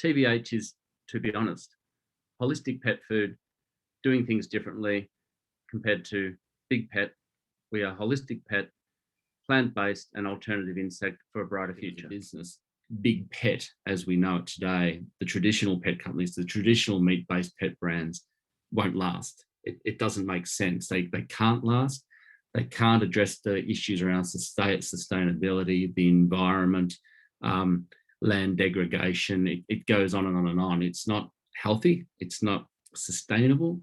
TBH is, to be honest, holistic pet food, doing things differently compared to Big Pet. We are holistic pet, plant-based and alternative insect for a brighter future. Business. Big Pet, as we know it today, the traditional pet companies, the traditional meat-based pet brands won't last. It doesn't make sense. They can't last. They can't address the issues around sustainability, the environment, land degradation. It goes on and on and on. It's not healthy. It's not sustainable.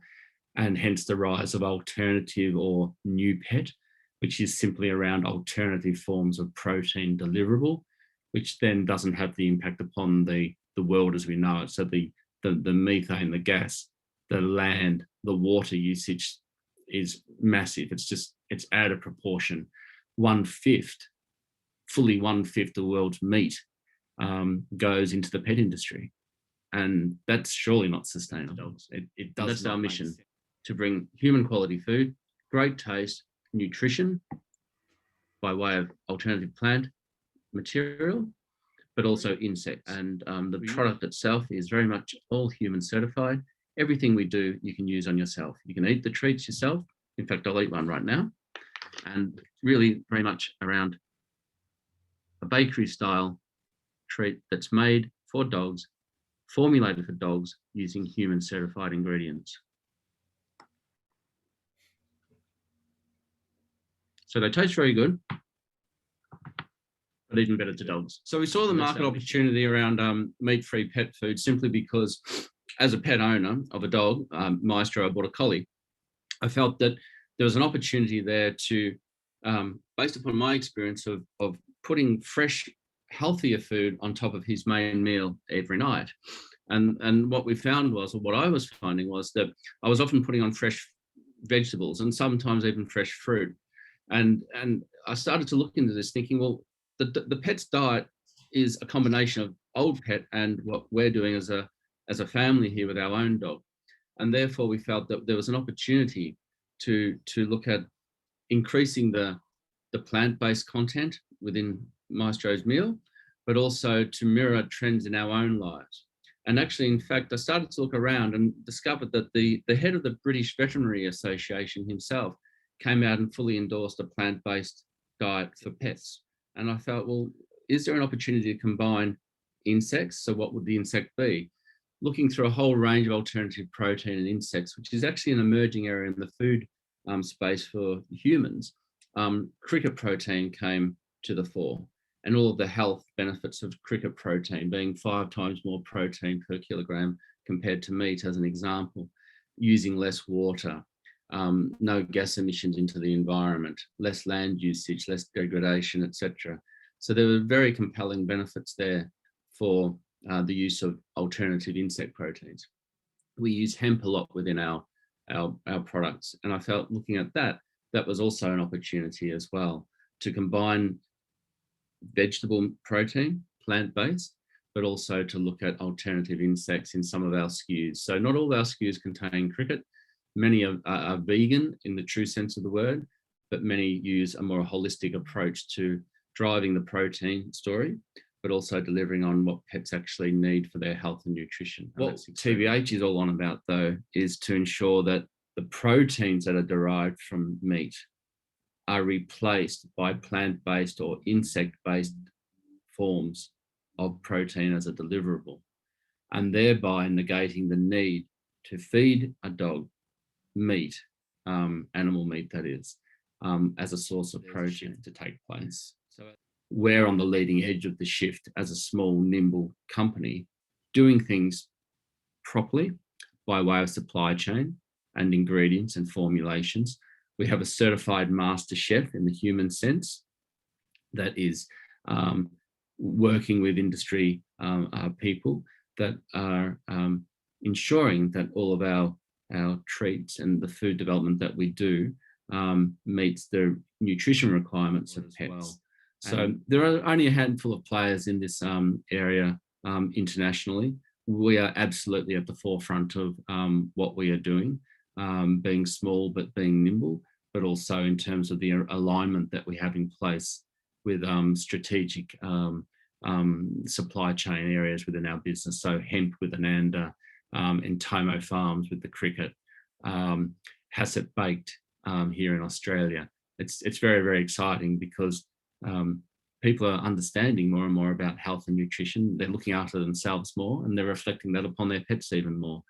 And hence the rise of alternative or new pet, which is simply around alternative forms of protein deliverable, which then doesn't have the impact upon the world as we know it. So the methane, the gas, the land, the water usage is massive. It's out of proportion. Fully one fifth of the world's meat goes into the pet industry. And that's surely not sustainable. It does. That's our mission, to bring human quality food, great taste, nutrition by way of alternative plant material, but also insects. And the product itself is very much all human certified. Everything we do, you can use on yourself. You can eat the treats yourself. In fact, I'll eat one right now. And really very much around a bakery style treat that's made for dogs, formulated for dogs using human certified ingredients. So they taste very good, but even better to dogs. So we saw the market opportunity around meat-free pet food simply because as a pet owner of a dog, Maestro, I bought a collie. I felt that there was an opportunity there to, based upon my experience of putting fresh, healthier food on top of his main meal every night. And what we found was, or what I was finding was that I was often putting on fresh vegetables and sometimes even fresh fruit. And I started to look into this thinking, well, the pet's diet is a combination of old pet and what we're doing as a family here with our own dog. And therefore we felt that there was an opportunity to look at increasing the plant-based content within Maestro's meal, but also to mirror trends in our own lives. And actually, in fact, I started to look around and discovered that the head of the British Veterinary Association himself came out and fully endorsed a plant-based diet for pets. And I felt, well, is there an opportunity to combine insects? So what would the insect be? Looking through a whole range of alternative protein and insects, which is actually an emerging area in the food space for humans, cricket protein came to the fore, and all of the health benefits of cricket protein being 5 times more protein per kilogram compared to meat, as an example, using less water, no gas emissions into the environment, less land usage, less degradation, etc. So there were very compelling benefits there for the use of alternative insect proteins. We use hemp a lot within our products, and I felt looking at that was also an opportunity as well to combine vegetable protein, plant-based, but also to look at alternative insects in some of our SKUs. So not all of our SKUs contain cricket. Many are vegan in the true sense of the word, but many use a more holistic approach to driving the protein story, but also delivering on what pets actually need for their health and nutrition. What TBH is all on about, though, is to ensure that the proteins that are derived from meat are replaced by plant-based or insect-based forms of protein as a deliverable, and thereby negating the need to feed a dog meat, animal meat that is, as a source of protein to take place. So we're on the leading edge of the shift as a small, nimble company, doing things properly by way of supply chain and ingredients and formulations. We have a certified master chef in the human sense that is working with industry people that are ensuring that all of our treats and the food development that we do meets the nutrition requirements of pets. Well. So there are only a handful of players in this area internationally. We are absolutely at the forefront of what we are doing, being small but being nimble, but also in terms of the alignment that we have in place with strategic supply chain areas within our business. So hemp with Ananda, Entomo Farms with the cricket, Hassett Baked here in Australia. It's very, very exciting because people are understanding more and more about health and nutrition. They're looking after themselves more, and they're reflecting that upon their pets even more.